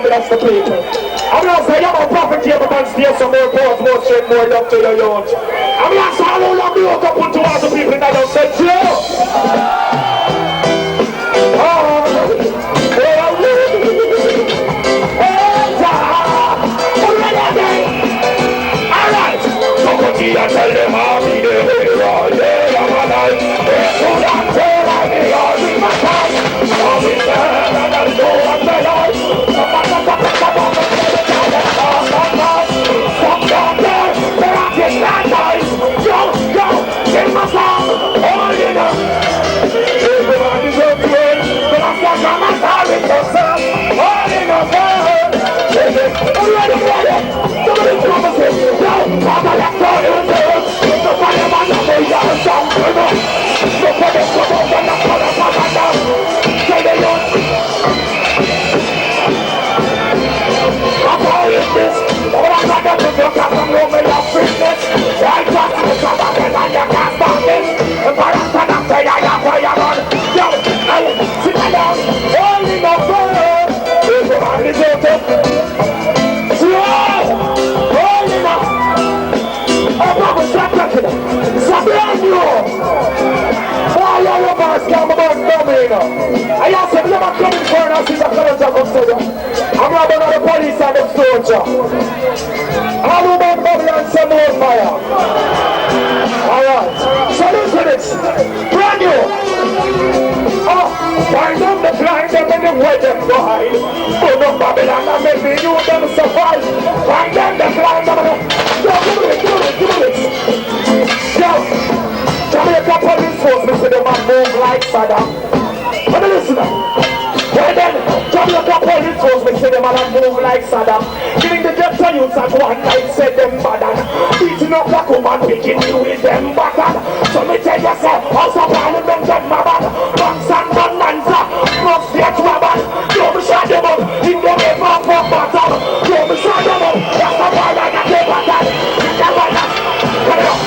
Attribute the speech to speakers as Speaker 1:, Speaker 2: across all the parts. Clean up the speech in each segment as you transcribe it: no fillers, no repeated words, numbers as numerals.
Speaker 1: That's the people. I'm not saying I'm a prophet here, but I'm still some more poets, more straight, more love to your youth. I'm not saying I don't love you up and to all the people that don't say Joe. Alright, somebody tell them I'll be there all day, I'm alive. So that tell I be all in my time. I'll be there and I'll go on the life. I asked him, never coming for us, he's a college of Australia. I'm not about the police and the soldier. All about Babylon, some more fire. Alright, so listen to this. Brand new. Oh, find them the blind, them and the way them blind. Put them Babylon and maybe you them survive. Find them the blind, them and the... Yo, give me this. Yo, Jamaica police force, me say them and move like Saddam. But listen up. Well then, Jamaica police force, me say them and move like Saddam. Giving the death to youths at one night, said them bad and beating up like woman, picking you with them bad. So me tell you, say, house of parliament them my bad. Banks and bonanza, must get rubber. Yo, me shot them up, in the river for bottom. Yo, me shot them up, that's the ball like a paper tag. Cut it up.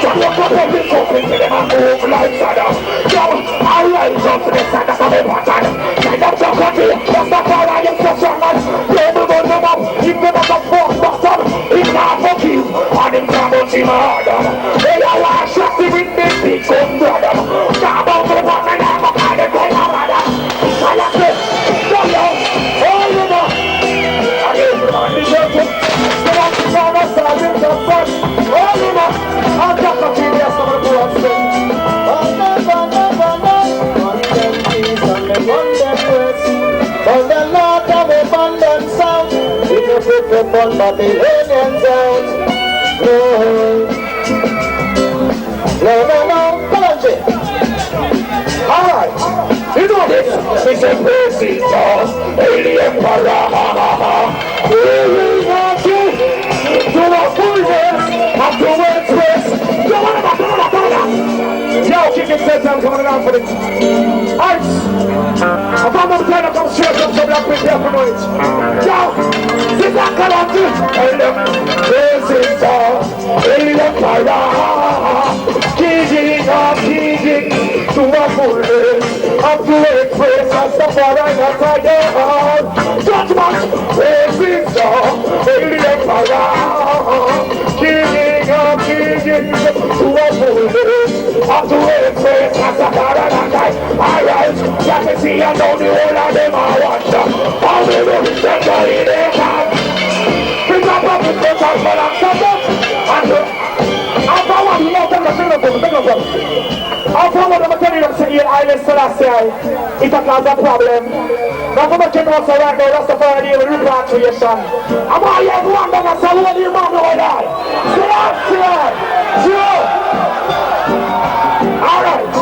Speaker 1: Jamaica police force, me say them and move like Saddam. Yo, I rise up to the side of the button. Side up your country, that's the power I am so strong. People run them up, if they not a fuck bottom. If not fuck you, and him come out in my order. They are all shot with the big gun brother. Now about the button, I'm a kind of thing I'm a I like it, yo, oh you know. I give you money, you know. They have to tell us all in the front. Oh you know, I'll talk to you, yes, I'm going to go and sing. On them not have abundant sound. If you flip the bun, but the aliens out. No. Come on, Jay. Alright. You know this. We say praise God. Alien para. We will not do a fullness of the word praise. Yo, what about? Yo, keep it set. I'm coming around for this. Alright. I found them trying to come straight up so black people for it. Yo, this is not gonna do. This is alien para. King to a fullness of the word praise. As the far as I go. Judgment. Praise is alien para. King to a fullness of the word praise. As the far as I go. Alright, let me see I know the whole of them I watch. How they will be sent to in their hand. Pick up the pictures for them something. And I want to know them to I'm from what I'm telling you, I'm saying, Island Selassie, it can cause a problem. Now, I'm going to know so right now, that's the fire deal with repatriation. I'm all here to wonder, that's how what you man know that. Selassie, alright.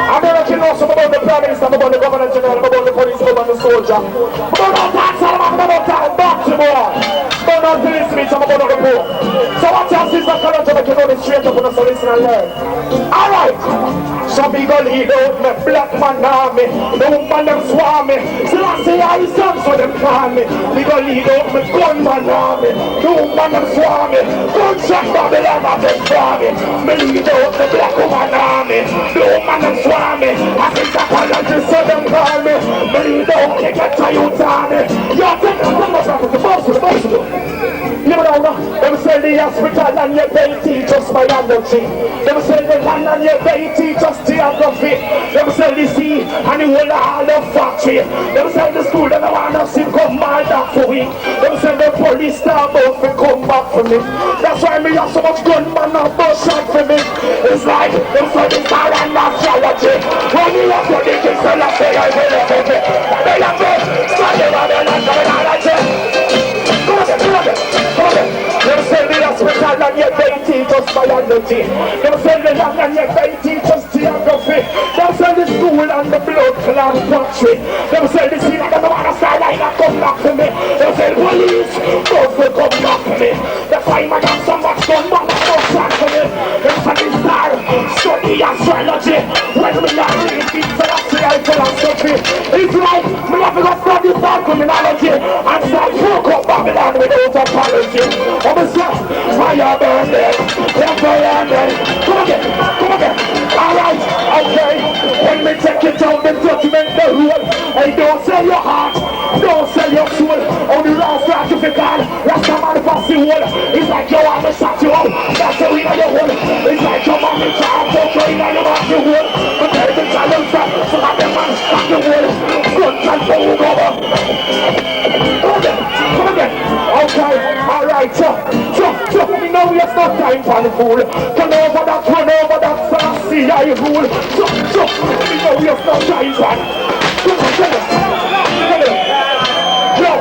Speaker 1: I'm going to know some about the Prime Minister, about the Governor General, about the police, about the soldier. About that, I'm about that, back to more. But not to listen to me, I'm about the report. So watch out, sister, come on to make you know the straight up on us, so listen and learn. Alright. Some people lead out me, black man army. The woman them swarm me. So I say I sons for them call me. We go lead out me, gunman army. The woman them swarm me. Gunshot Babylon of them swarm me. Me lead out the black woman army. The woman them swarm me. I think psychologists so them call me. Me lead out the get a youth army. You take the boss. You know, them say the hospital and your pay teachers biology. Them say the land and your pay teachers geography. Them say the sea and the whole of the factory. Them say the school and the one of sin come mad back for week. Them say the police star both will come back for me. That's why me have so much gunman and bus shot for me. It's like them say the star and astrology. When you have to dig it, so let's say I will have it. They have it, study about the astrology. Them say the hospital and your pay teachers biology. Them say the land and your pay teachers geography. Them say the school and the blood clot country. Them say the scene and the water side line that come back to me. Them say the police both will come back to me. That's why I got so much gun man and no shot for me. Them say the star study astrology. When we are reading things that I say I philosophy. It's like me have to study bad criminology and start fuck up Babylon without apology. Fire burn them, fire them. Come again. Alright, okay. When we take it down, the judgment the rule. Hey, don't sell your heart, don't sell your soul. Only last certificate, last time I pass the wall. It's like your arm is shot you up, that's the ring of your hole. It's like your mom is shot up, so you know you want the wall. But there is a challenge, so that the man shot the wall. Guns and boom over. Come again. Okay, alright, so we know we have no time for the fool. Run over that, see how you rule. So we know we have no time for it. Yo,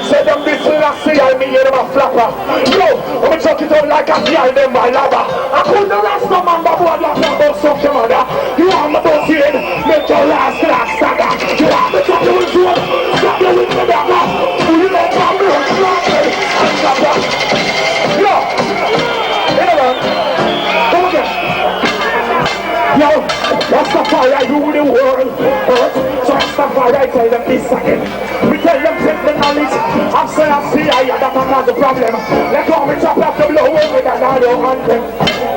Speaker 1: say them this lassie, I mean them a flapper. Yo, I'm gonna chuck it out like a girl, them my lover. I couldn't rest no man, but what like that about such a mother. You want me to see it, make your last class saga. You want me to do it, stop you with me dagger. You know problem, yo, come again. Yo, Rastafari rule the world, so Rastafari tell them this again. We tell them take the knowledge, I'm saying I see that cause the problem. Let go me chop up the blow over that I don't want them.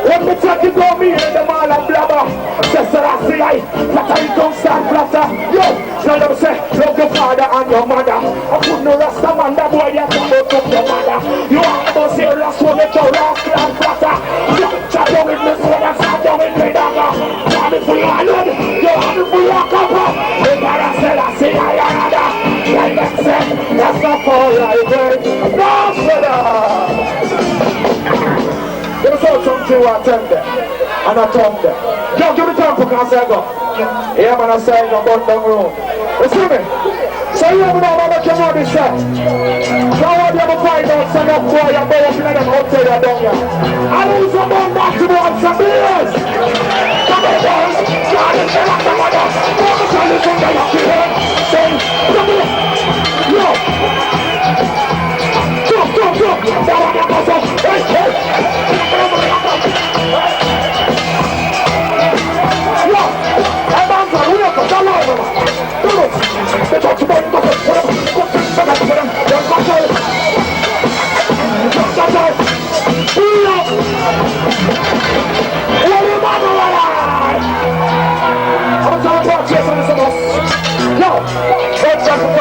Speaker 1: When me take it on me, hear them all and blabber. Say I see flatter it don't stand flatter. Yo, tell them say, love your father and your mother. I put no Rasta man, that boy you come out of your mother. You want to see a last one, make your last and flatter. Yo, chop down with me sword and start down with me dagger. Want me for your blood, you want me for your copper. The father said I see another. Like that said, that's not for right word. No, there was also something I attend there. And I told them. Yo, give me time for can I say go. Yeah, man, I say go, but don't room. You see me? So you never know how much you know this, sir. Now what you ever find out, son of boy, you're going to them outside your down here. I lose some more back to want some beers. Come on, boys. God is the last of us. Focus on this one, they're not here. Say, come on. Yo. Jump. That one, that goes up. Hey. Yo. Hey, man, we have to tell them. They talk about it.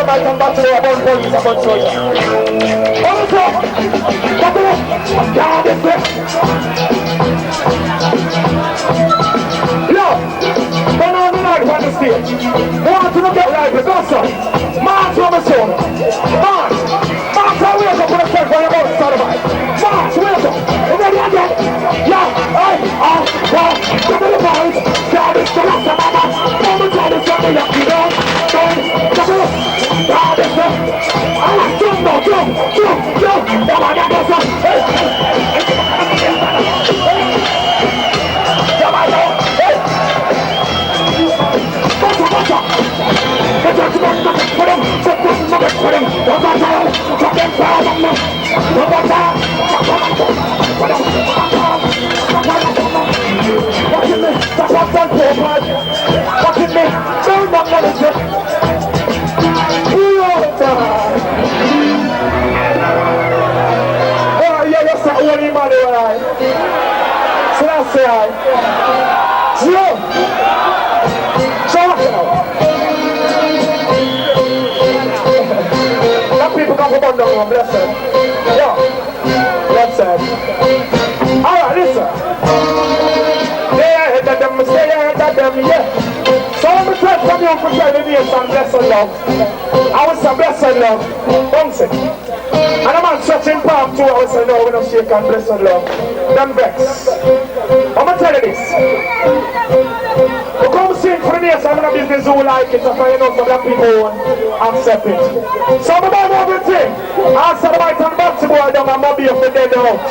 Speaker 1: I come back to the about police about soldier. Also, God is there. Yo, when I'm in the stage, I want to look at right with us, son. March from the zone. March, wake up for the first one about to start about. March, wake up. And then again. Yo, double the boys. God is the last of mama. Mama God is the lucky dog. Double. God is the... Jump. That one that goes up. Blessed. Yeah. Blessed. Alright, listen. Stay ahead of them, yeah. So I'm going to tell you for telling me some blessed love. I was some blessed love. Bounce it. And a man stretching palm too, I was saying, no, we don't shake and blessed love. Them vex. I'm going to tell you this. You come sing for the nation, I'm going to business who like it, so you know some black people won't accept it. So I'm about everything. I said about turn back to boy down and mobby up the dead out.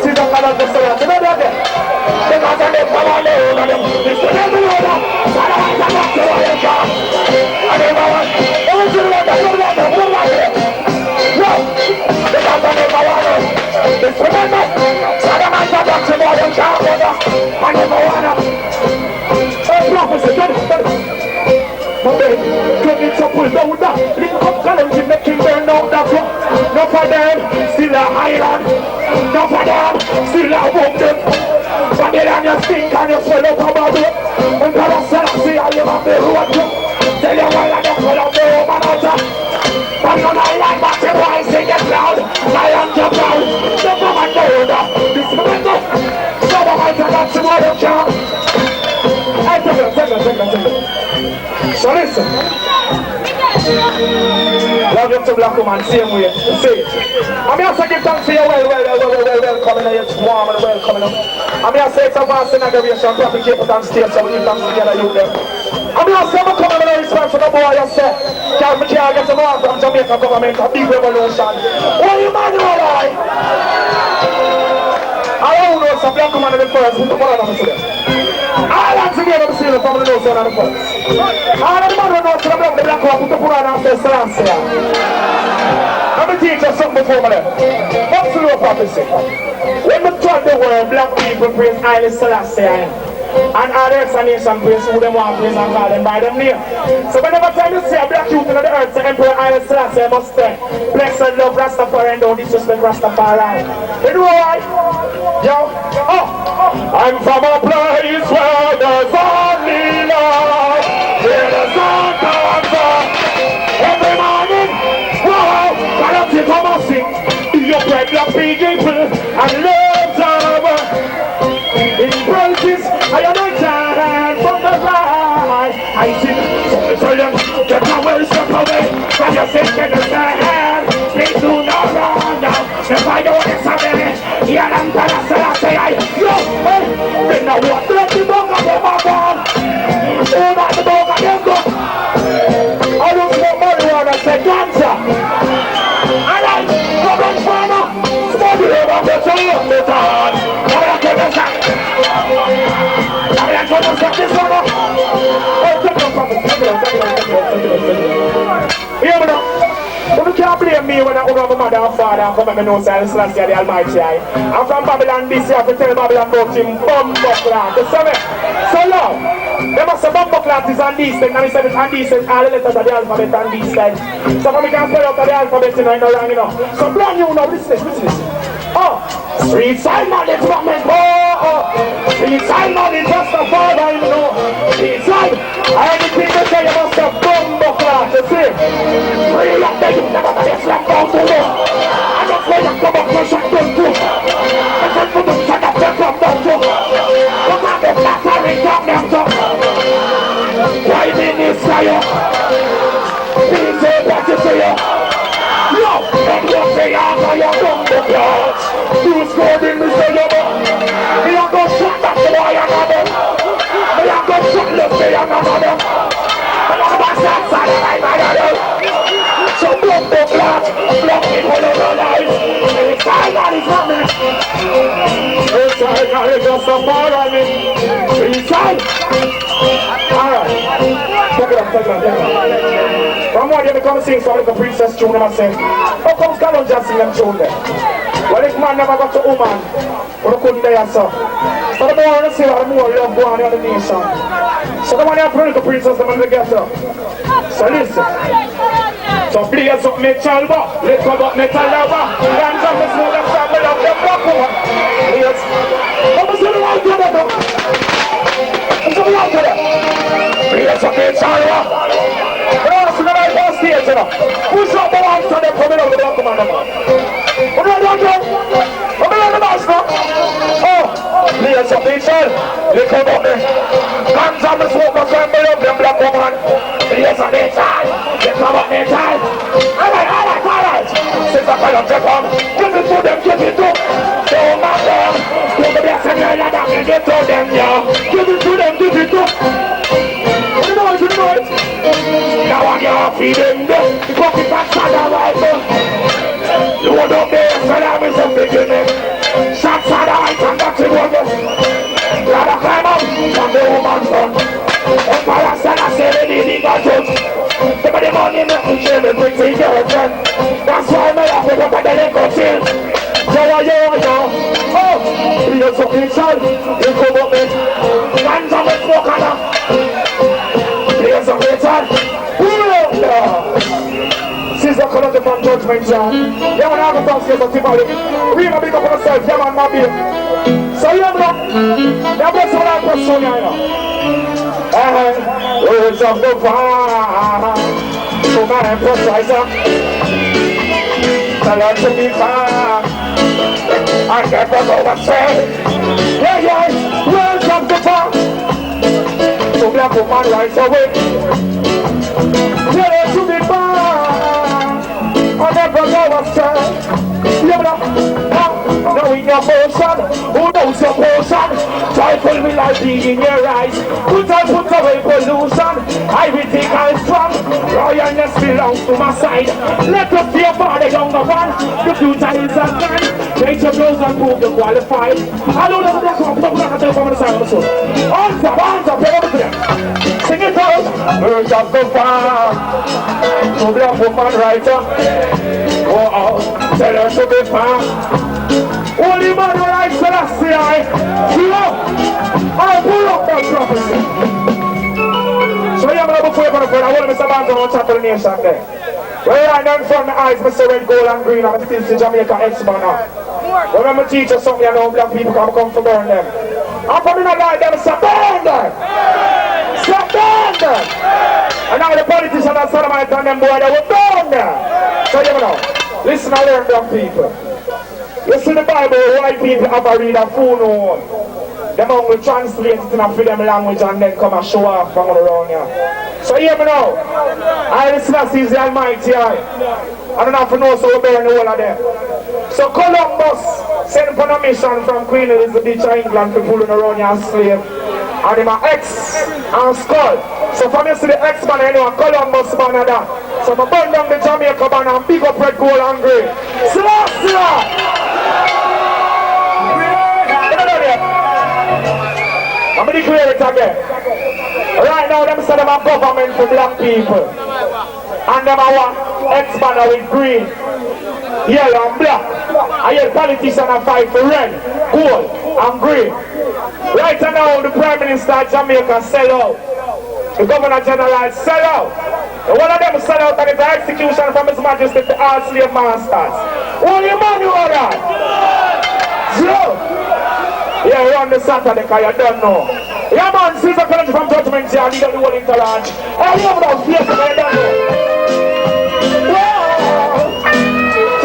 Speaker 1: See the kind of the story. You know that there? Because I live from all over them. It's the devil over. So I don't want to back to where you come. I never want. Everything like that, you're like that, you're like that. No. Because I never want it. It's remember. So I don't want to back to where you come. I never want it. Prophecy, get it. Okay, get it up with down that. Link up challenge, make him burn out that one. No for them, still a island. No for them, still a wounded. But then on your stink and you swell up about it. And God has said, I see how you have the road. Tell you why I don't call up the woman out there. But on island, but the boys sing it loud. Lion jump out, the woman go order. This moment, so the might have got tomorrow, child. So listen. Love you to black woman, same way. See it. I'm here to give thanks to you welcoming. It's warm and welcoming. I'm here to say it's a vast inauguration. Prophet keep it on stage so we give thanks together you there. I'm here to say I'm coming with a response to the boy you say. Can't get some more from Jamaica government, a big revolution. What you man all right? I don't know some black woman in the first. Put the ball on today. All that together, I'm seeing from the nose on the front. All of the man who knows to the black one, put the Quran and say salam here. Let me teach you something before me there. What's the real prophecy? When we told the world, black people praise Haile Selassie and all the explanation praise who them want praise and call them by them name. So whenever time you see a black youth in the earth, the Emperor Haile Selassie must say, blessed love Rastafari and don't disrespect Rastafari. You know why? Yo, I'm from a place where there's only love, where the sun comes up every morning. Wow, gotta take a sing. You break your people and love them. In praises, I am a child from the rise. I sing, so I tell you, get away, step away, from your sin to the sand. Please do not run now, if I don't examine. Here I'm gonna say, yo, hey, they know what the dog of them are born. They know the dog of them go. I don't want marijuana, say, go You can't blame me when I go to my mother and father and come and know Silas Selassie the Almighty. I'm from Babylon this year to tell Babylon about him Bumbuckland. You see me? So love, they must say Bumbuckland is undecent, and he said it's undecent, all the letters of the alphabet undecent. So when we can pull out of the alphabet, you know, I know wrong, you know. So brand new now, listen. Oh, street side man, it's not meant street side man, it's just a father, you know. Street side, anything they say, you must have Bumbuckland, you see? Real up there, you never got a slap down to them. I just want to come up and shut them too. I just want to shut up and come down too. Look at the flattering come down too. Why didn't you say it? Please say what you say it. Yo, and you say I'm a young Bumbuckland. You scored in me say you me a go shut that boy another. Me a go shut the say another. Me a go shut that boy another. So Bumbuckland, block me for the life. It's all that is happening. It's all that is just a bar on me. Inside. Alright. Take it up. From one day they come sing some little princess tune, and I say, how comes Carol just sing them tune there? Well, if man never got to woman, we couldn't dare so. So the more I see, the more love go on in the nation. So the one they have little princess, the man they get up. So listen. So blaze up metal bar, let's go up metal lava. Hands up the smoke and sample up the popcorn. Yes. Come on, see the light to them. Come on, light to them. Blaze up metal bar. Cross the right past stage, you know. Push up the ones to them coming out the back of my number. What do I do? Come on, the boss now. Oh, blaze up metal. Let's go up there. Hands up the smoke and sample up the black woman. Blaze up metal. Let's go up metal. Alright. Since I call up the bomb, give it to them, give it to them. Don't matter. Give the best and you're not give it to them, yeah. Give it to them, give it to them. You know it. Now I can't feed them, the cookie packs are the right one. Load up there, salam is a beginning. Shots are the right and that's it one. Gotta climb up from the woman's son. Empire Selassie, they need to judge. Somebody money make me share me pretty girlfriend. That's why me have to go to the liquor till. Yo. Oh, you're so inside. You come up me. Hands on the smoke and up. Players of inside. Caesar come out from judgment, John. Yeah, man, I have a box here for Timothy. We have a big up on ourselves. Yeah, man, my beer. So, yeah, man. Yeah, bless all our question, you know. Words of the fire, so my emphasizer, tell her to be fire, I never know what to say, yeah, words of the fire, so black woman rise away, tell her to be fire, I never know what to say, yeah, knowing your motion, who knows your potion? Joyful will I be in your eyes. Put away pollution. Everything I'm strong. Royalness belongs to my side. Let us fear for the younger one. The future is a man. Nature blows and prove the qualified. I don't know that one. Put up from the side of the soul. Hands up, everything. Sing it out. Birds of the fire. To black woman writer. Oh, tell her to be far. Holy man will I Selassie, I pull up that prophecy. So yeah, man, before you go to I want Mr. Banton on top of the nation there. Well, I done from the eyes, Mr. Red, Gold and Green, and still to Jamaica X-Man now. When I'm teach you something, I know black people come to burn them. I'm coming to guide them, say burn them! Say burn them! And now the politicians and sodomites and them boy, they will burn them! So you know, listen and learn, black people. You see the Bible, white people have a read a phone. Them only translate it in a freedom language and then come and show off from all around here. So hear me now. I Selassie is the Almighty. I don't have to know so we burn the whole of them. So Columbus sent upon a mission from Queen Elizabeth of England to pull around here and slave. And him a X and skull. So from you see the X man, you know, Columbus man and that. So I burn down the Jamaica man and big up red, gold and grey. Selassie! I'm going to declare it again. Right now, them say them are government for black people. And them are what? X-Banner with green, yellow and black. I hear politicians are fight for red, gold and green. Right now the Prime Minister of Jamaica sell out. The Governor General sell out. And one of them sell out and it's an execution from His Majesty to all slave masters. What do you man you are that? Joe! Yeah, we're on the Saturday because you don't know. Yeah man, Caesar College from Judgment Day and lead up the whole interland. I love that place because you don't know. Whoa!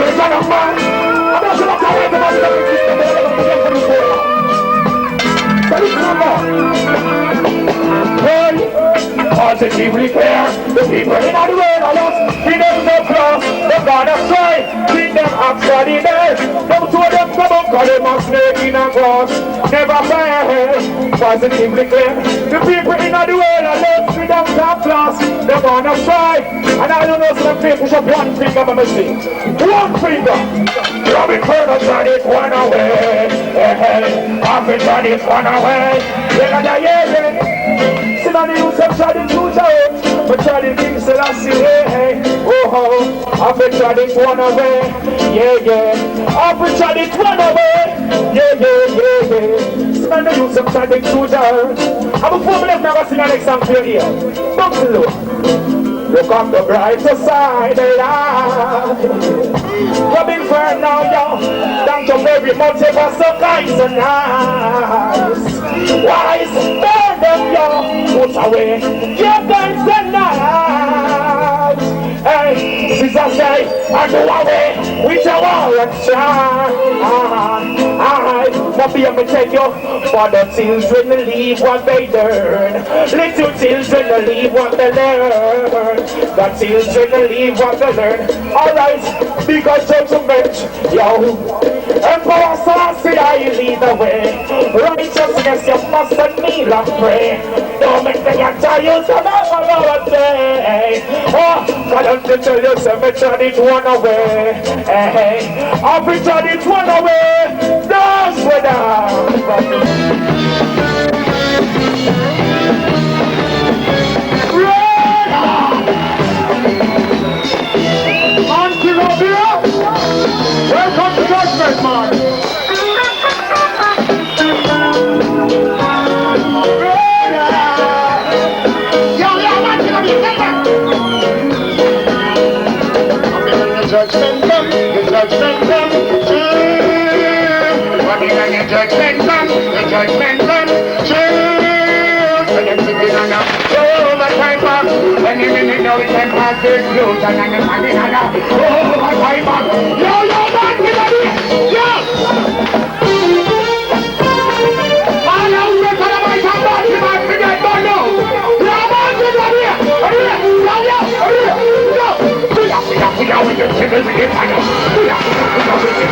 Speaker 1: Caesar the man. I'm not sure what I want to do with this system, but I'm going to get for the boy. But it's not more. Hey! Positively clear, the people in the world are lost. We them no cross, the God of Christ. Keep them actually there. Them two of them come up, cause them a snake in a grass. Never fail. Positively clear, the people in the world are lost. We them top class, the God of Christ. And I don't know, so them people push up one finger, but I see. One finger. Robin Furnace on it one away. Office on it one away. They're gonna hear sit on the use of Charlie Tuja, but Charlie thinks that I see, hey, oh, I've been Charlie one away, yeah, I've been Charlie one away, yeah. Sit on the use of Charlie Tuja. I'm a 4 minutes never sing the next song for you here. Buffalo. Look on the brighter side of life. Robin Fern now, yo. Thank you very much, it was so nice and nice. Wise, burn them, yo. Put away your guns and knives. Hey, Caesar say, I go away with your war and shine. But be able to take you for the children leave what they learn. Little children leave what they learn. The children leave what they learn. Alright, because judgment, yo. Emperor Selassie, I lead the way. Righteousness, you must kneel and pray. Don't make the giants never go a day. Oh, I don't tell you, so me turn it one away. Hey, I'll be turn it one away. That's what welcome to Judgment, man. Judgment come, the judgment come. The judgment come, the judgment come. When you're sitting on a overtime back, when you're in the noise and pass the clothes and I'm standing on a overtime back. Yo, man, get out here! Yo! All out there, tell them I come back to my friend, don't know. Yo, man, get out here! We are with the civil with the fire. We are with the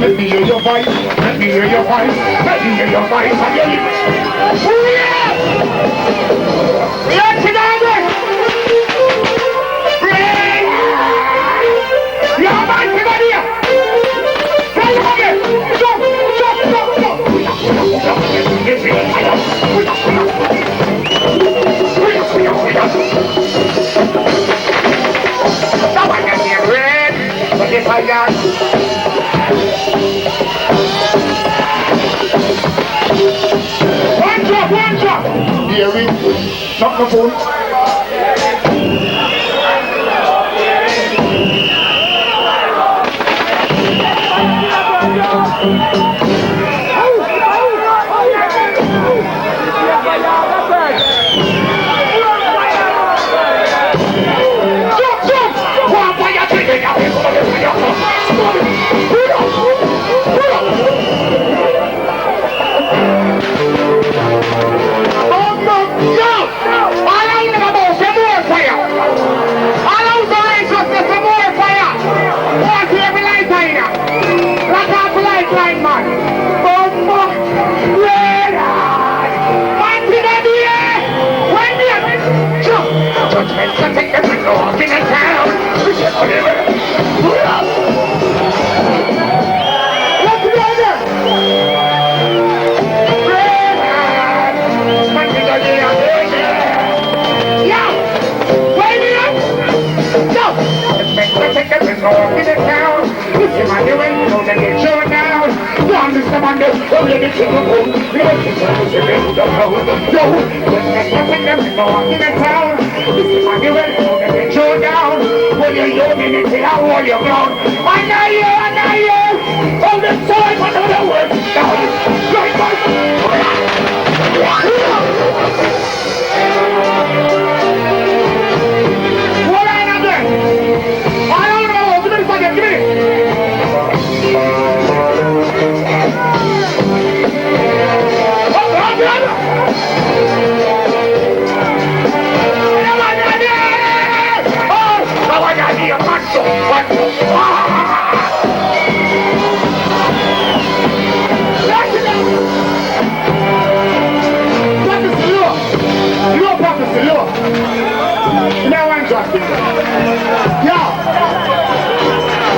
Speaker 1: let me hear your voice, let me hear your voice, let me hear your voice, I hear you. Let's get out there! Yeah, man, get out here! Tell him again! Jump! Now I can hear red, but if I got one drop! Here we not the phone. walk in the town. This is my new way, so they get shown down. Down this time on this, oh, let it take a hold. Let it take a hold, let it take a hold. Yo, let's walk in them, walk in the town. This is my new way, so they get shown down. When you're young and it's out, all you're grown. I know you. All the time, I know the words. Now you, right, right. What I know there? I don't know. Give me a second. Give me.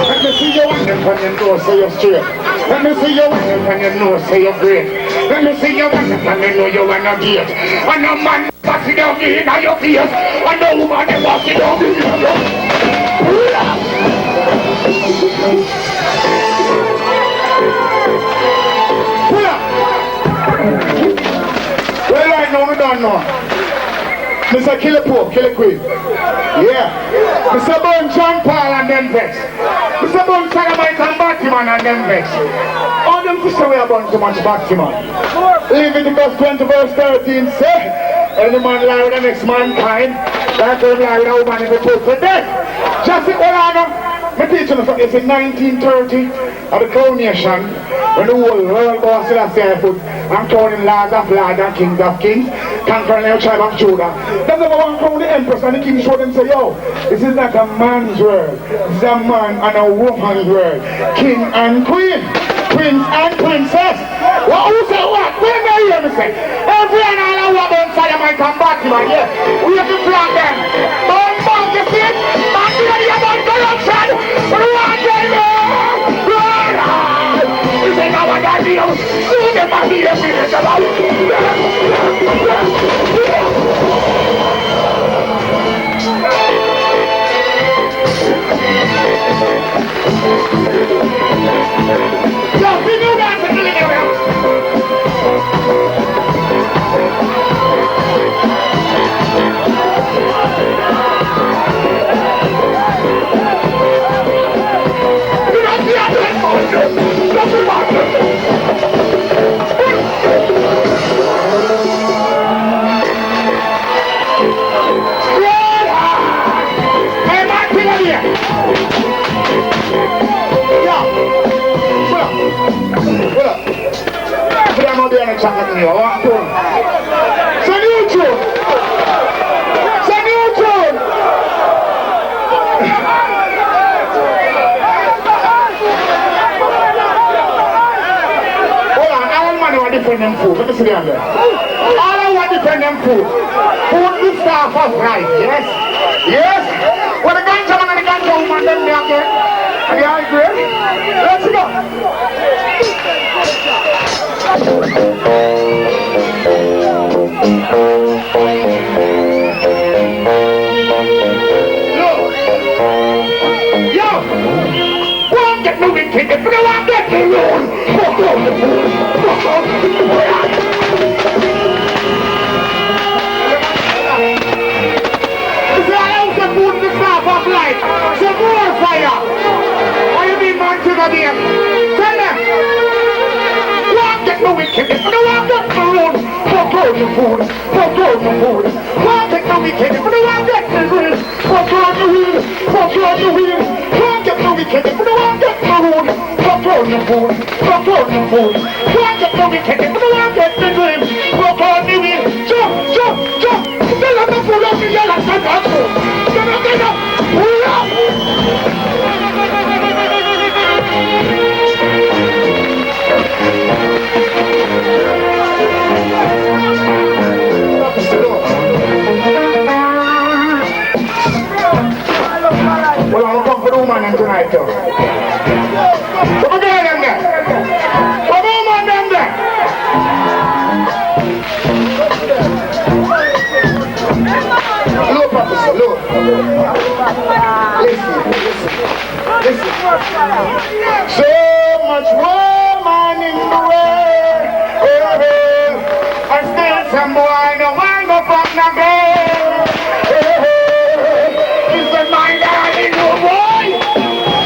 Speaker 1: Let me see your wonder when you know so you're straight. Let me see your wonder when you know so you're great. Let me see your wonder when you know you wanna get. And no man passing down me in your face. And no woman that walking down me in your pull up. Well, right now we don't know. Mr. Kill a Pope, kill a Queen. Yeah. Mr. Bun John Paul and them vex. Mr. Bun Salamite and Batman and them vex. All them fish away about too much Batman. Leviticus 20 verse 13 say, any man lie with the next mankind, that will lie with a woman if he put to death. Just see what I know. My teacher is in 1930 at the coronation when the whole world was still a seafood. I'm counting lords of lords and kings of kings, conquering the tribe of Judah. That's number one crown the empress and the king showed them say, yo, this is not a man's world. This is a man and a woman's world. King and queen. Prince and princess. Well, who say what? Where may you hear me say? Every and all I want inside of my compartment, yeah. We have to flag them. Don't bump the seat. Not ready about corruption. Run, baby. Run. You say now what I do? You never hear me about. Yo, we knew that for the living room. You don't see how to motion. Don't be motion. Hey, Martin, here. What up? But I'm not doing a chat with you. I want to. It's a new tune. It's a new tune. Hold on. All man want different them food. Let me see them there. All I want different them food. Food the staff of right. Yes? Yes? Well, the ganja man and the ganja woman them there again. Are you all agree? Let's go. Yo, won't get moving ticket, but I won't get me wrong. Fuck on the food. Fuck on the food. It's all out the food in the staff of light. Some more fire. Why you mean man to the game? Tell them. Won't get moving ticket, but I won't get me wrong. Fuck on the food. Fuck on the food. Won't get moving ticket, but I won't get me wrong. Fuck on the wheel. Fuck on the wheel. Won't get moving ticket, but I won't get me wrong. Fuck on the food. Fuck on the food. Won't get moving ticket, but I won't get me wrong. Fuck on the wheel. Jump, jump, jump. Tell them the food of the yellow and that's food. Get up. Pull up. Well, I'm come for the woman tonight, though. Come on, them there. Come on, them there. Look, officer, look. Listen.
Speaker 2: So much woman in the way. And still some boy no man go fuck no girl. It's the mind that I no boy.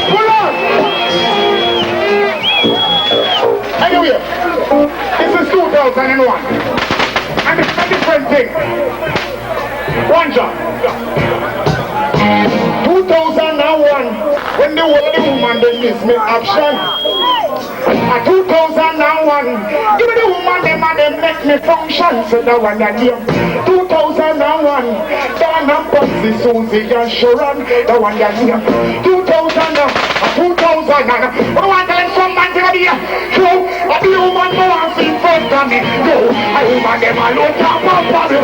Speaker 2: Pull on. Anyway, this is 2001. And it's a different thing. One job. 2001, when the world woman they miss me action. 2001, give me the woman them and they make me function. So that one that year. 2001, Dawn and Pussy, Susie and Sharon. That one that year. 2000, I want to let some man tell me. So, I be woman who wants in front of me. No, I woman them alone can't pop on me.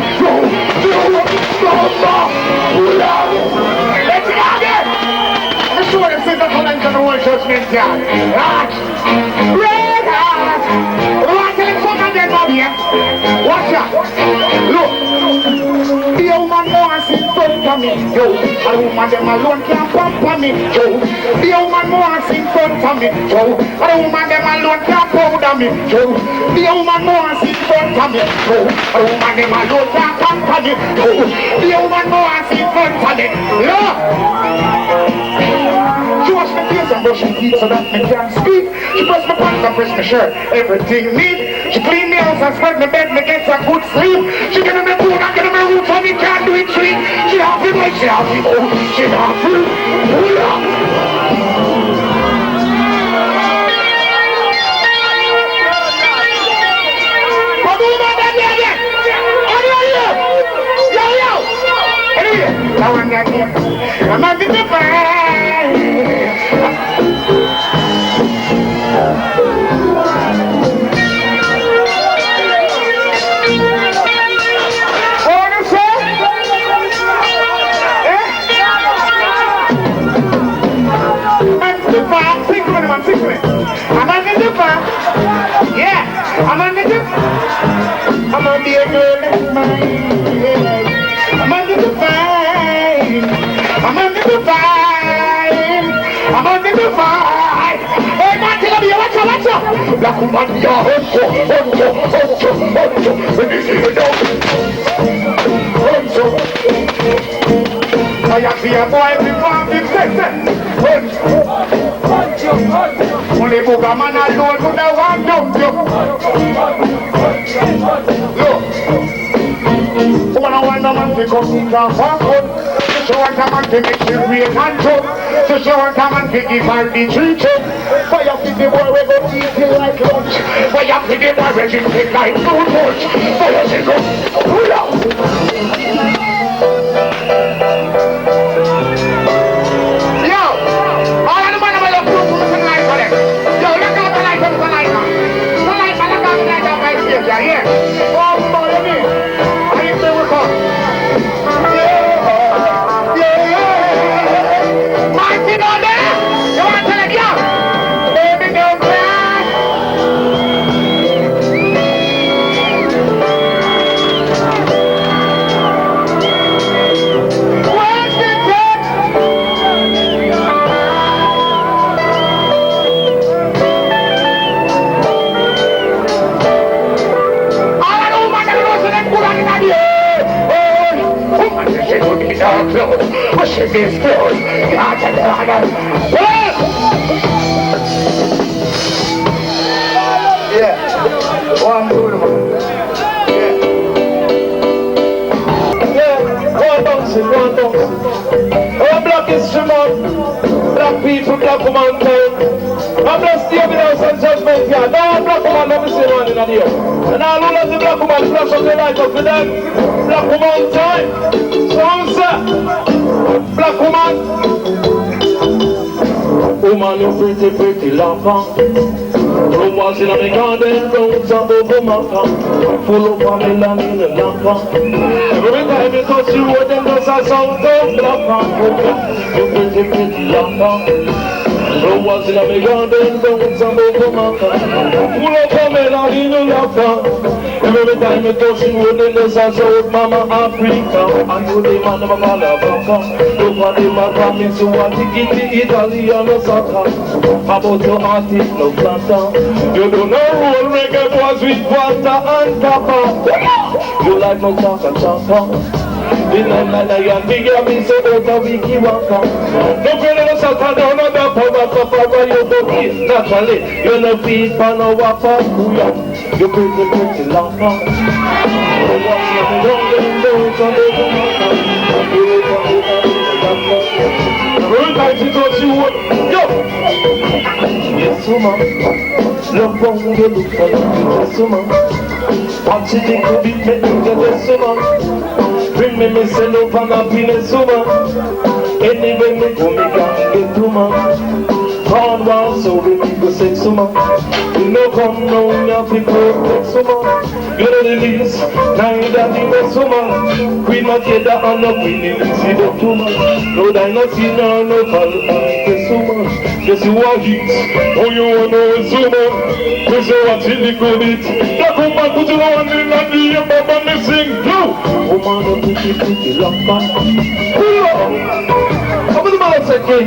Speaker 2: Let's go again. I'm sure them sisters will enter the world judgment yard. Red heart. I want to let some man them up here. Watch out. Look. The woman wants in front of me. Yo, a woman them alone can't pump on me. Yo, the woman wants in front of me. Yo, a woman them alone can't powder me. Yo, the woman wants in front of me. Yo, a woman them alone can't pump on me. Yo, the woman wants in front of me. Look. She wash my face and brush my teeth so that me can't speak. She press my pants and press my shirt. Everything neat. She clean the house and spread my bed. Me get a good sleep. She give me food and give me roots so me can't do it sweet. She happy boy, she happy. Oh, she happy. Pull up. Come on, baby. Yo. Anyway, now I'm not here. I'm not in the fire. I'm under the fire. Yeah, I'm under the fire. I'm under the girl in mine. I'm under the fire. I'm under the fire. I'm under the fire. Hey, man, tell me, watch out. Black woman, you're when you see the dog. I see a boy before him say, only Buga man alone would have one dump you. Look, when I want a man to come in and walk out, so want a man to make you great and jump, so want a man to give her the treat. Why you feed the boy we go eat it like lunch? Why you feed the boy we drink it like food lunch? Why you say go, pull out. Yeah. Oh, boy, me. I ain't been with her. Yeah. Martin on there? You want to let go? Baby, don't cry. Where's the text? Pushing these skills. Yeah. One good man. Yeah. One bouncing. Our Black History Month. Black people, Black woman time. I'm blessed to be there some judgment here. No black woman never say one in a year. And all who love the black woman flash up the light up for them. Black woman time. So I'm saying, black woman. Woman, you pretty l'enfant. Rumors in the garden, roads are over my farm. Full of melanin l'enfant. Every time you touch you, them does a sound of l'enfant. You pretty l'enfant. Rumors in the garden, roads are over my farm. Full of melanin l'enfant. Every time you touch the road, then there's a road, Mama Africa. And you the man of a Malabaca. Nobody man promise you want to get the Italian or soccer. About your artist, no planter. You don't know roll reggae boys with water and copper. You like no chaka. The lion big up is so out of Wiki Waka. No pain on the Satan, no the power you go kiss. Naturally, you no feed for no wappa. You pretty long time. Every time she touch you, yo! Yes, woman. Love on you look for yes, woman. Watch it, it could be met with yes, woman. Bring me say love and happiness, woman. Anyway, me go, me can't get to man. Gone wild, so we go sex, woman. You know come down, you have to perfect, woman. You know the least, neither the best, woman. Queen Matilda and the Queen Elizabeth, woman. No, I not see no call, yes, woman. Yes, you are heat. Oh, you want to know it's woman. Yes, you are chilly credit. That woman put you on in the name, Baba missing. No! Woman, don't put it lock back. Pull up! How many miles a day?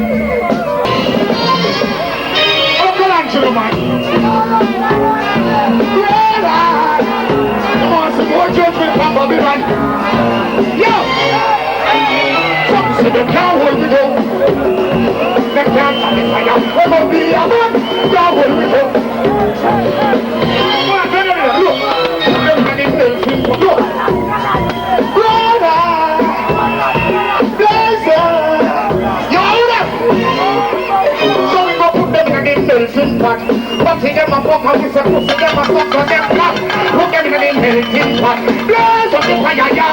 Speaker 2: Angelo, man. Come on, some more judgment from Bobby, man. Yo! Some say they can't hold me down. They can't satisfy us. We're going to be a man. Can't hold me down. Come on, look. Look at this thing. Look. Brother! Blazer! You hold up! So we go put them in the melting pot. But see them a fuck and we say pussy them a fuck on them pot. Put them in the melting pot. Blaze up the fire, yeah.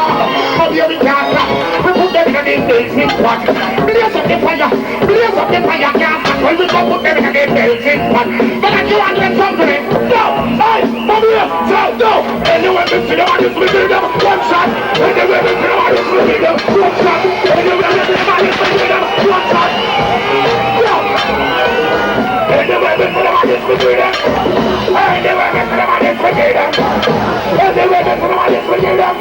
Speaker 2: But you can't stop. We put them in the melting pot. Blaze up the fire. Blaze up the fire, can't stop. When we go put them in the melting pot. But I do want to something. No! Hey! Come here! No! Anyway, we see them and we see them. One shot! Anyway, we see them and we see them. One shot! Anyway, we see them and we see them. One shot! No! Anyway, we see them and we see them. Anyway, we see them and we see them. Anyway, we see them and we see them.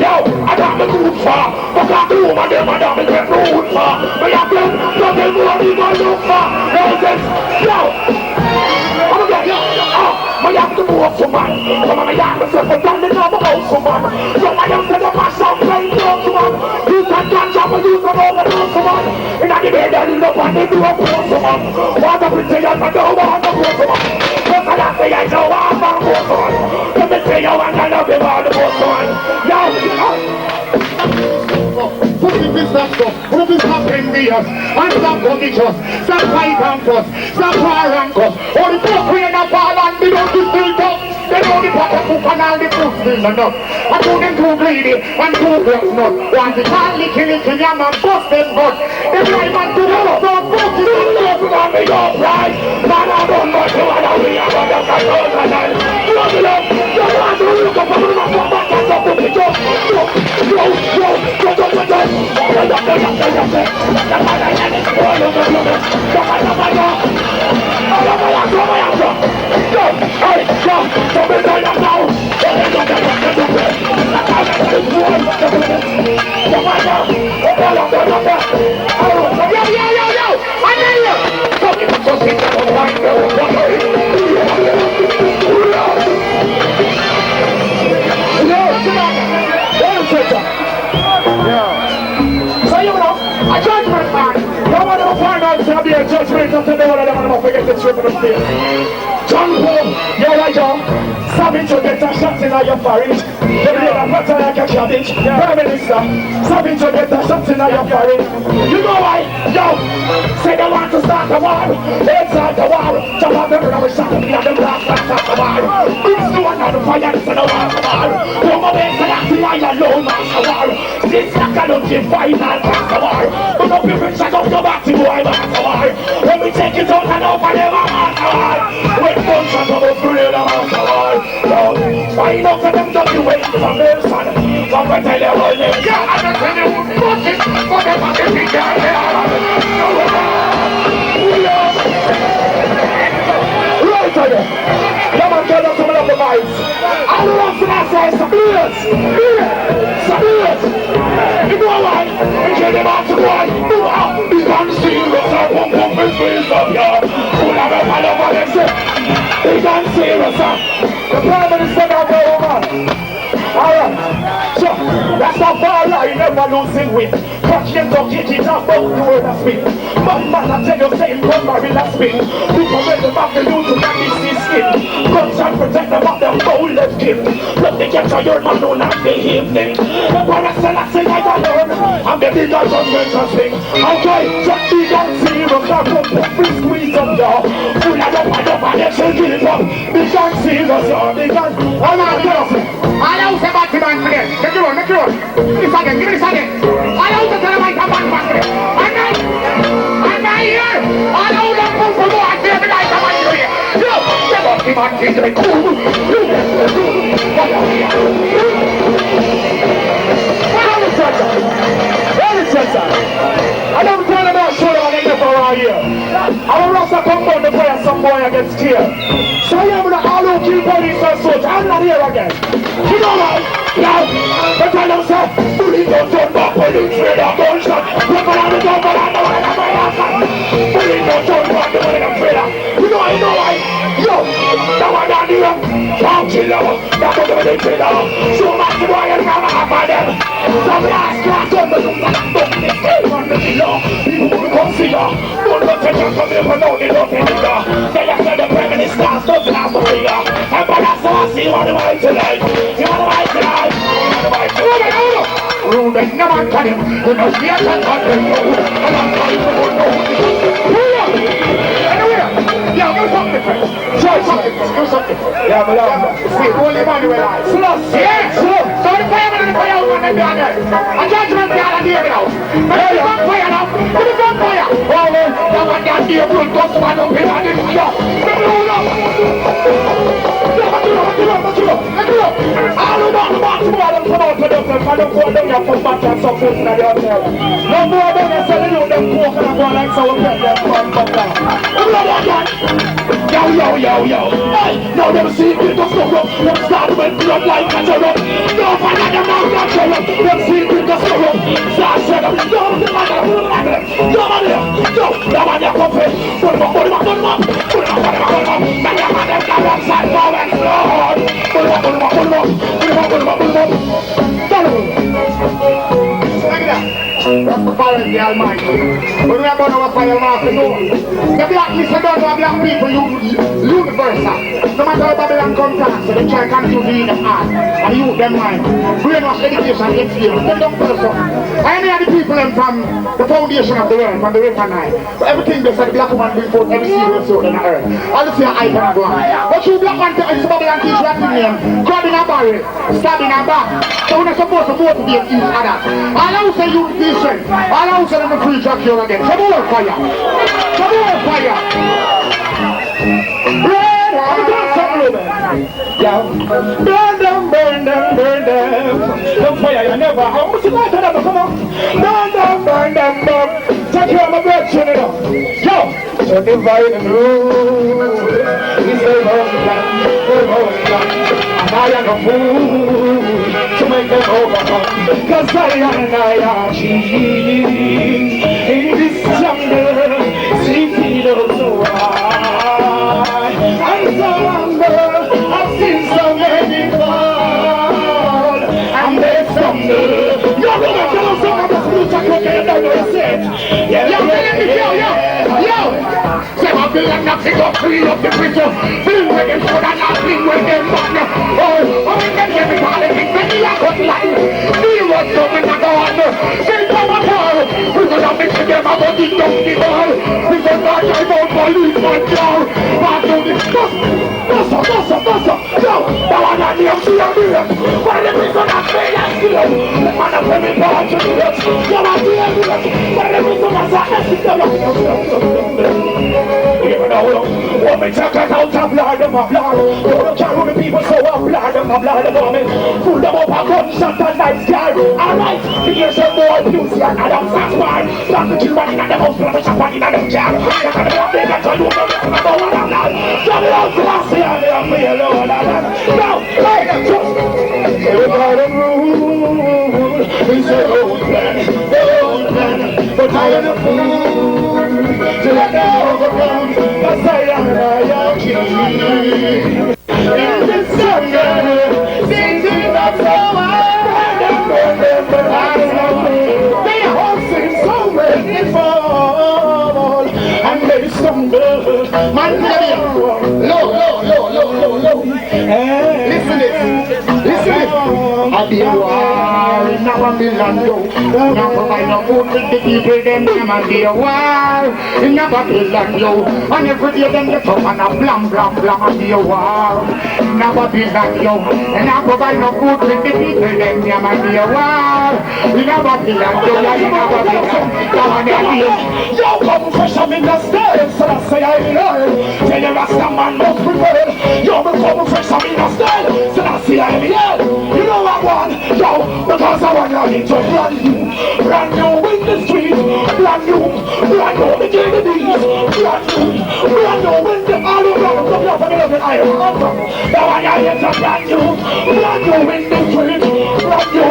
Speaker 2: Yo, I got the good far. But I do my damn, I got the good far. But I blame nothing more than my look far. Yo! I'm gonna get you. I have to move for man. Some of my young myself are done in our house for man. Some of my young said my son playing close to man. You can dance up and you can overdose for man. In the bed and in the one they do a post for man. What a pretty young man don't want to go for man. But I have to say I don't want to go for man. Let me say you want to love him all the most for man. Put in this stuff, put this stuff in the us, and stop conditions, stop fight and fuss, stop war and cuss. All the folk we in the ball and they don't do still tough. They know the pot of cook and all the food still enough. I do them too greedy and too black nut. Want the candy kill it to yam and bust them butt. They drive and do the so bust it in the open and make up right. Man, I don't know to what I we are, but I can't go to that. Love it up, you want to look up and look up and catch up with it up. Judgment of the devil, and I'm going to forget the truth of the state. John Paul, you're right, John. Savage, you get a shot in your pharynx. You get a pattern like a cabbage. Prime Minister, Savage, you get a shot in your pharynx. You know why? Yo, say they want to start a war. They start a war. Jump on them and we shot them and them blast like a war. Brings to another fire, it's a war. Come on, they say, I see why you're low, master war. This like a lucky final master war. But don't be rich, I don't go back to boy, master war. When we take it out and over them, master war. With guns and double thrill, master war. Find out for them, don't you wait for their son. Come and tell you all them. Yeah, I'm not telling you, but it's for them, I'm getting down there. Right, again. Come on, tell us some of the losing wit. Catch them don't get it up, but the word I speak. Man, I tell you, same come barrel and spin. People when them have the loot to get this skin. Guns and protect them of their gold left gift. Let me get to your man on and the evening. The parasol I say I learn. I'm the bigger judgmental thing. Okay, just big and serious. I come free squeeze up there. Full of up and they shall give it up. Big and serious, big and... Oh no, get off me. I don't say about the man for them. Make it run, make it run. This again, give me this again. I don't say about the man for them. I'm not here. I don't know who for more. I feel me like I'm not here. Yo, get off the man, please. I don't tell about showdown in the around here. I'm a Rasta come down to play some boy against here. So I'm gonna all who keep police and such. I'm not here again. You know what? Now, but I don't say, bully don't turn back, police with a gunshot. People on the top, but I know what I'm after. Bully don't turn back, the way I'm afraid of. You know why? Yo, that one down here. I'll kill you. That's what they're doing. So much boy and come up on them. Some last class on the room. People will consider. Don't look at you from here for no, they don't think it. They have said the Prime Minister stuff in our career. And but that's how I see what the white tonight. You want the white tonight? You want the white tonight? Rule the number one him. You know, she has not got them. And I'm trying to go. Yeah, do something first. Try something first. Do something. Yeah, but see, only Emmanuel eyes. Yeah, so the fireman and the firewoman they be on there. A judgment they are here now. But if you don't fire now, if you don't fire, oh well, that one down here will just one up here and it's up. Let me hold up. Let me up. All about the box more than come out to them. I don't go down here for match and some food in the hotel. No more than they selling you them coke and go like so we get them from down. Yo. Hey, now them see me just go up. Them start with blood like a terror. No fire them out that terror. Them see me just go up. Start shut up. Yo, the man there. Yo, man there come first. Put him up. Man there come upside down and Lord. Put him up. Look at that. That's the fire of the Almighty. But we are going to fire off the door. The blackness don't know black people universal. No matter how Babylon come down, so they try to continue to them heart and use them mind. Brainwash education gets here. They don't tell us something. Any of the people them from the foundation of the world, from the river Nile. So everything they said, the black woman bring forth every serious soul in the earth. All the same eye can go on. But you black man tell us Babylon teach Latin name, grabbing a barrel, stabbing a back. So we're not supposed to motivate each other. All I will say you all I was in the free jack here again. Come on, fire. Yeah. Burn them. Don't fire, you never. I want to light it up, come on. Burn them. Take care of my blood, turn it up. Yo. So divide and rule. It's the whole plan. And I am a fool to make them overcome. Cause I are cheating in this jungle. Sleeping so high. I'm so hungry. I've seen so many fall. And they stumble. You're going to tell us some of the spiritual cocaine that they said. Yo. Babylon not pick up, clean up the prison. Feel with them so that not feel with them man. Oh, we can get it all, it's many a good line. Feel what's coming to go on. Feel from a car. We gonna mix them up on the donkey ball. We gonna drive out policeman car. Pass on the bus up. Yo, that one on the ambulance. Why the prison not pay that skill? The man of women born to do it. Yo, I do it. Why the prison not say that? Even though when we check it out, I'm blood of my blood. Don't carry the people so I'm blood of my blood of me. Full them up a gunshot and nice guy. Alright, here's some more beauty and Adam Saxbar. Stop the children in the house, but the champagne in the jar. You're gonna be a big and tell you about what I'm not. Tell me out to us here, I'm me alone. Now, hey, just everybody them rule. It's their own plan, but I am a fool. To let them overcome. Cause I am king. In this jungle, singing up so high.
Speaker 3: Man, low. Listen this. I be a war in a Babylon, yo. Now provide no food with the people, them a be a war in a Babylon, yo. And every day them get up and a blam, I be a war in a Babylon, yo. And I provide no food with the people, them a be a war in a Babylon, yo. In a Babylon,
Speaker 1: yo, come fresh, I'm in the stairs, so I say I'm in here. Tell your Rasta man must prepare. Yo, come fresh, I'm in the stairs, so I say I'm in here. You know I want, yo, because I want you into brand new in the street, brand new begin the beats, brand new in the all around, come here for me, look at I am. Now I get a brand new in the street, brand new,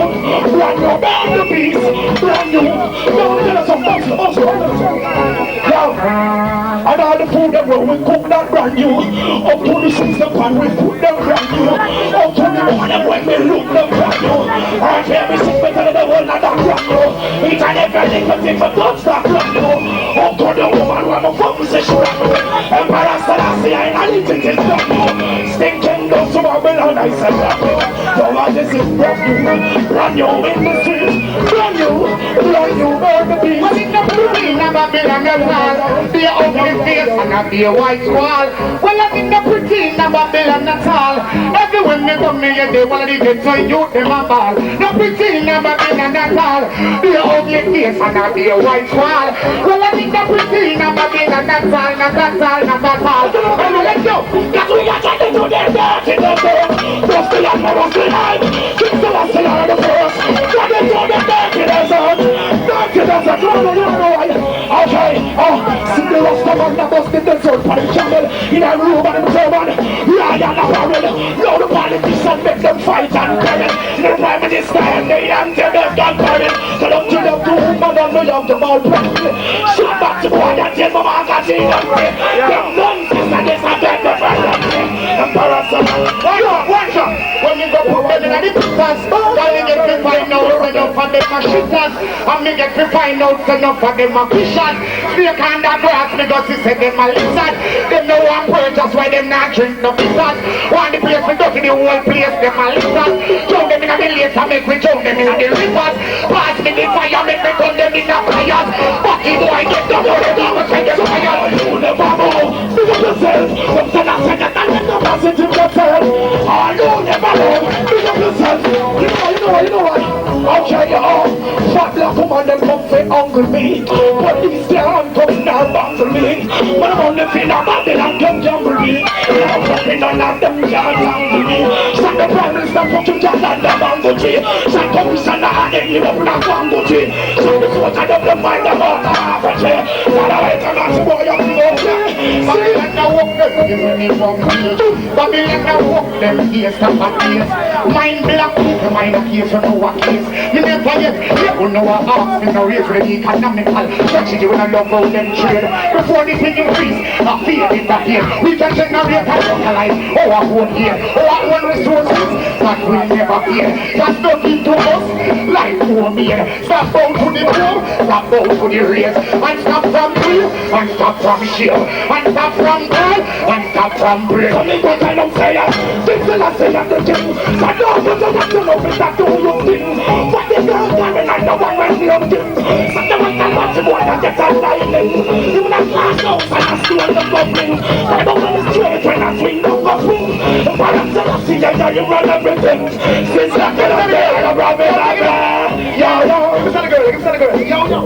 Speaker 1: down the beats, brand new. Now we get some and all the food that we cook that brand new. Up to the 6 o'clock we put them brand new. Up to the morning when we look them brand new. And every sick better than the world and that brand new. Each and every little thing for God's that brand new. Up to the woman when my phone says she brand new. Emperor Selassie and I need it is brand new. Stinking down to Babylon I said brand new. So I just is brand new in the streets. Brand new, burn the beats.
Speaker 3: Well, in the pretty in Babylon, be a ugly face and a be a white wall. Well, I think the pretty in Babylon, that's all. Everywhere me come me, they want to get so youth them a ball. The pretty in Babylon, that's all. Be a ugly face and a be a white wall. Well, I think the pretty in Babylon, that's all. And let's go.
Speaker 1: Cause we are trying to do their dirty, What's the land, what's the life? Keep the last the land of us. Trying to do their dirty, there's a okay, see the rest of us that busted the soul for the jungle in a room and in turban, lion apparel. Now the politicians make them fight and quarrel. The prime minister and the anthem they've done quarrel. So don't kill them to whom and don't love them all properly. Shoot back to boy and take my magazine and pray. Them nonsense and this and that the violently. Emperor
Speaker 3: watch out. When you go put them in the pictures, then you get to find out enough of them are shitters. And me get to find out enough of them are fishers. Snake and the grass, me go to say them a lizard. Them no one purchase why them not drink no bitters. Want the place me go to the whole place, them a lizard. Drown them in the later, make me drown them in the rivers. Pass me the fire, make me turn them in the fires. Bucky boy, get them out of them, take them fire.
Speaker 1: You never know, big up yourself. Some say that second and then the positive yourself. Oh, you never know, big up yourself. You know what? Okay, fat black woman, them come for hungry me. But these can't come now bungle me. But I'm on the fin of Babylon, come jungle me. I'm fucking none of them can't tangle me. Shut the prime minister, fucking can't land the bungle tree. Shut the commissioner and then you up in a bungle tree. Shut the soldier, the mind of all the half a tree. Shut the way to match boy up in the
Speaker 3: Babylon now walk them, give me from here. Babylon now walk them, here, stop at here. Mind black, the mind of here, so know what case. Me never yet, you know what ask me, no raise for the economical. Strategy when I love all them trade. Before the thing increase, I feel it back here. We can generate and localize our own here, our own resources that will never fear. That's nothing to us, like poor made. Stop bound to the poor, stop bound to the race. And stop from fear, and stop from shield. And stop from God, and stop from bread.
Speaker 1: Coming back I don't say that. This is the say that the king. So don't put the rest of it that do you think. But the girl coming and the one when you think. So the one that wants to go and get a diamond. Even a glass house and a stone the bubbling. I don't want to straight when I swing the bubbling. The parents of the sea and you run everything. Since I get up there and I'm rubbing like that. Yo, give me the girl, yo.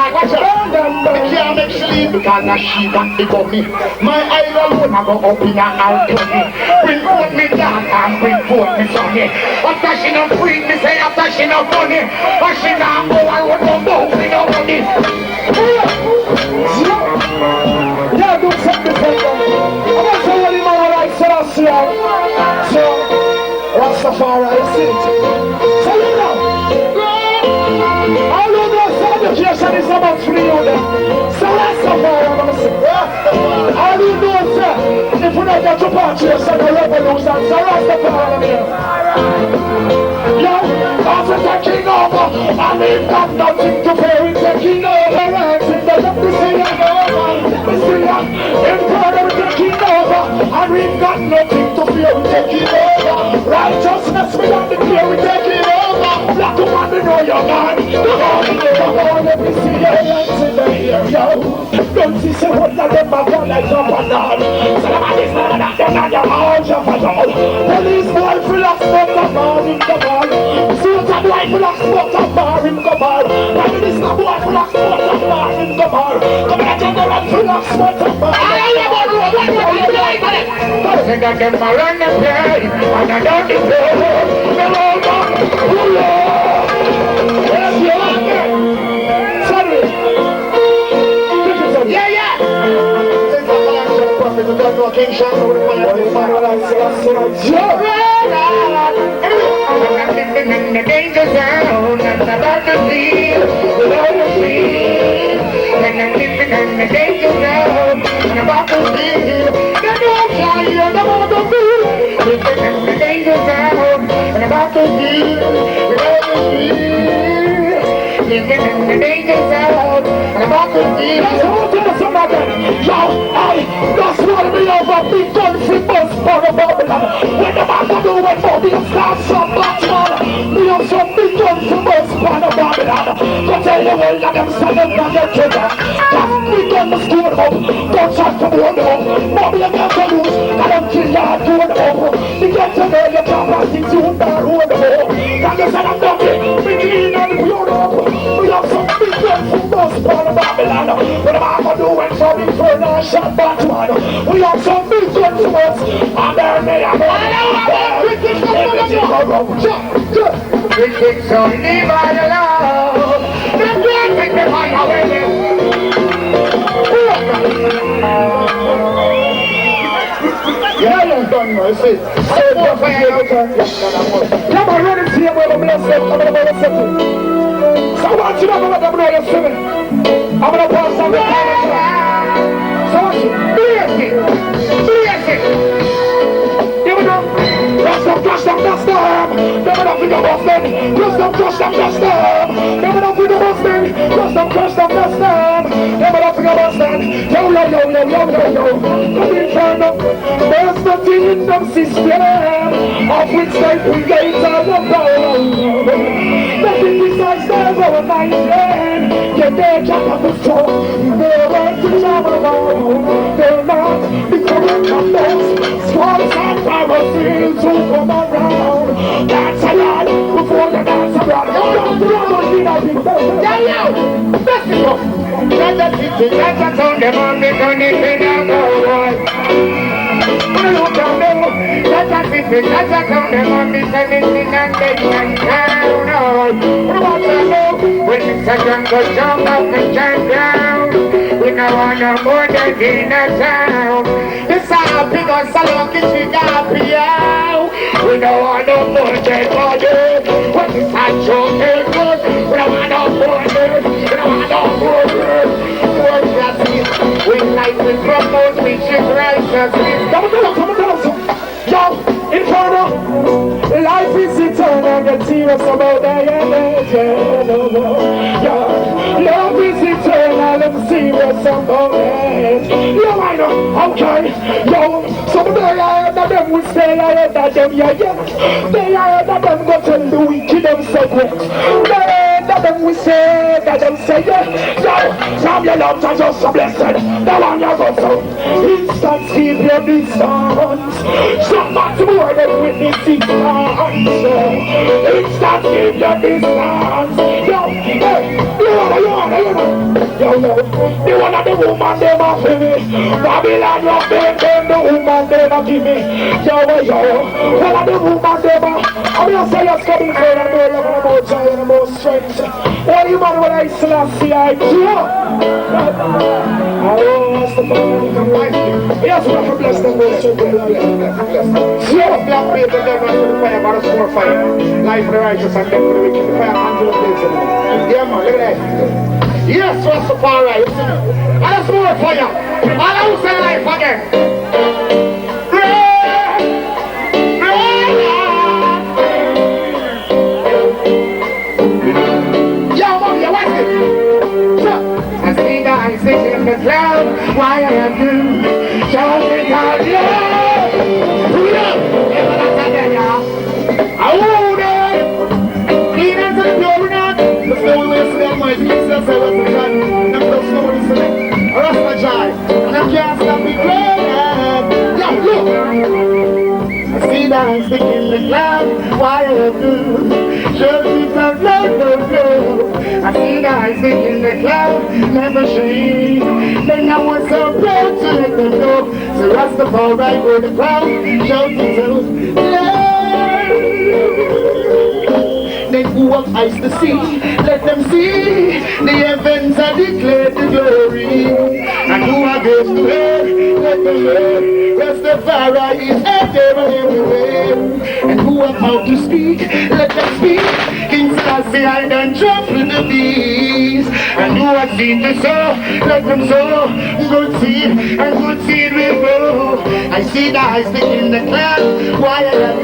Speaker 3: Watch out! I can't make sleep because now she got the bummy. My eyes alone I go up in her balcony. Bring forth me dance and bring forth me sonny. After she no free, me say after she no funny. But she now go and what no bow, me no money.
Speaker 1: Yeah, do something for them. I'm not saying any more like Selassie. So, Rastafari, I see it. So you know. Education is about free you then. So Rastafari, I'm going to say. All you know, sir, if you don't get your party, you're a revolution. So Rastafari, I'm here. Yo, after taking over, I mean, got nothing to pay with taking over. Right? If they don't see you, She would not let my phone like jump and down. Somebody's not that them and your all jump and down. Police boy full of smoke and bar in the bar. Soldier boy full of smoke and bar in the bar. Prime Minister boy full of smoke and bar in the bar. Commander General full of smoke and bar.
Speaker 3: Say that them a run the play, and I don't deserve it. Them all gone, pull up. Yes, you like it.
Speaker 1: Sorry.
Speaker 3: Yeah, yeah. Since I'm a long prophet, you don't know King Shango with one of the fire. I'm living in the danger zone, I'm about to feel without a feel. And I'm living in the danger zone, I'm about to feel. The don't fly, I'm about to feel. Living in the danger zone, I'm about to feel without a feel. Living in the danger zone, I'm about to feel.
Speaker 1: That's all to the somebody. Yo, I just want to be over big gun free bus for the Babylon. When the man go do it for me, start some Batman. Me have some big gun free bus for the Babylon. Go tell the world that them standing from their trigger. Just big gun to score them up. Don't shot to warn them up. Bobby against the loose. And them kill yard to them up. They get to know your job and things you won't hold them up. That you said I'm dumping. Me clean and pure up. We have some big gun free bus for the Babylon. When the man go do it for me for no shot Batman. We have some big guns to us. And there they are.
Speaker 3: Critics only by the law. They can't take the fire away.
Speaker 1: Yeah, you're done now, see. Come on, run and see where the blessed I'm going to bless you. So I want you to know what I'm going to swimming. I'm going to pass on the time. So watch it.
Speaker 3: Bless it.
Speaker 1: Give it up. Crush them, dust them. Never enough with the Boston. Crush them, dust them. Never enough with the Boston. Crush them, dust them. Never enough with the Boston. Yo. Come in, turn up. There's nothing in them system of which they create a power. Nothing besides their own mind. Get their jack of the store. They're right to travel. They're not becoming numbers. Swans and parasites who come around. Dance a lot before the dance around.
Speaker 3: That's it. That's it. That's a town. Them on the gun. They don't know why. That's a town. Them on the gun. They don't know. What about you? When it's a jungle jump up and jump down. We don't want no more than in a town. This a big on salon kitchen happy out. We don't want no more than body. When it's a jungle, we don't want no more than. We don't want no more than. More justice. We like to promote, we should righteousness.
Speaker 1: Come on. Yo, Inferno. Life is eternal. Get serious about that. Yeah. Love is eternal. I'm serious about it. Yo, I know. Okay. Yo, someday I heard that them will stay. I heard that them, yeah. They heard that them go tell the wicked them secret. They heard that them will say, that them say, yeah. Yo, from your love to just a blessed. That one you go so. Instant keep your distance. Some much more than witness 6 months. Instant keep your distance. Yo, hey, yo, the one of the woman them a for me. Babylon love them, the woman them a give me. Yo, one of the woman them a. I'm gonna say you're coming for and know you're gonna more joy and more strength. What you man when I still have see I do? Oh, the fire. Yes, we have to bless them most strength.
Speaker 3: Yeah, black people, they're not for the fire, but it's more fire. Life for the righteous and death for the wicked. The fire handle of this. Yeah, man, look at that. Yes, what's the fire right? And it's more fire. And I will say life again. I'm sitting in the cloud, why I am you, shouting out, yeah, ever that's again, yeah. I want it, clean and the pure not. The soul will say, my Jesus, I was the God, and the soul is the Rasta Jai. I stick in the cloud, why I do? Just because I see the I stick in the cloud, never shake. Then I was so proud to let them go. So Rastafari go the cloud, shout it out. They who have eyes to see, let them see the heavens are declared the glory. And who are gates to hell, let them learn. Rastafari is everywhere. And who have mouth to speak, let them speak. King Selassie I done trample the beast. And who have seed to sow, let them sow. Good seed and good seed will grow. I see the eyes stick in the cloud, why I am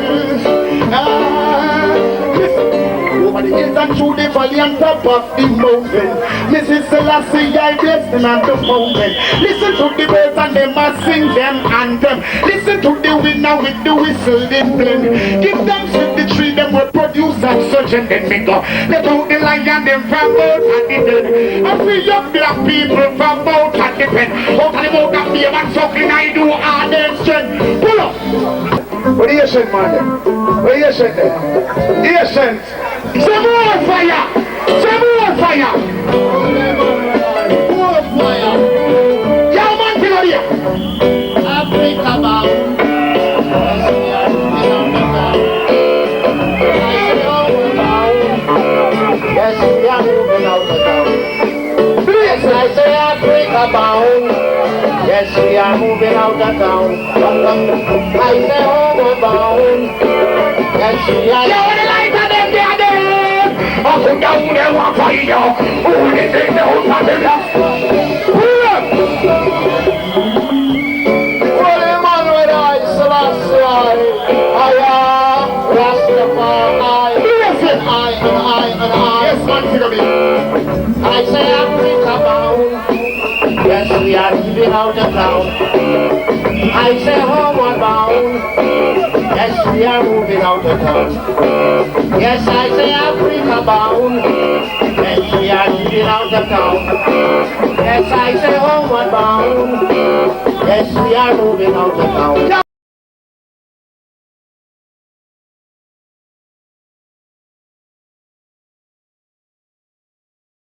Speaker 3: over the hills and through the valley and top of the mountain. Mrs. Selassie, I bless them at the mountain. Listen to the birds and them a sing them anthem. Listen to the wind and with the whistle they blend. Give thanks with the tree them will produce and such and then we go. Let out the lion them from out and the dead. And free up black people from out and the pen. Out of the mouth of beer and suckling I do all their strength. Pull up!
Speaker 2: What do you say, man? What do you say there? Patient. Some more fire! Some more fire!
Speaker 3: More fire!
Speaker 2: Yeah, man, kill here!
Speaker 3: Africa bound. Yes, we are moving out of town. Yes, I say Africa bound. Yes, we are moving out of town. I say homebound. Yes, we are.
Speaker 2: Show the light of them there, there! Up and down there, one fire! Who is in the whole family? Pull up!
Speaker 3: Holy man with eyes, Selassie, I am Rastafari.
Speaker 2: Listen!
Speaker 3: I.
Speaker 2: Yes, man, figure me.
Speaker 3: I say Africa bound. Yes, we are leaving out of town. I say homeward bound. Yes, we are moving out of town. Yes, I say Africa bound. Yes, we are leaving out of town. Yes, I say homeward bound. Yes, we are moving out of town.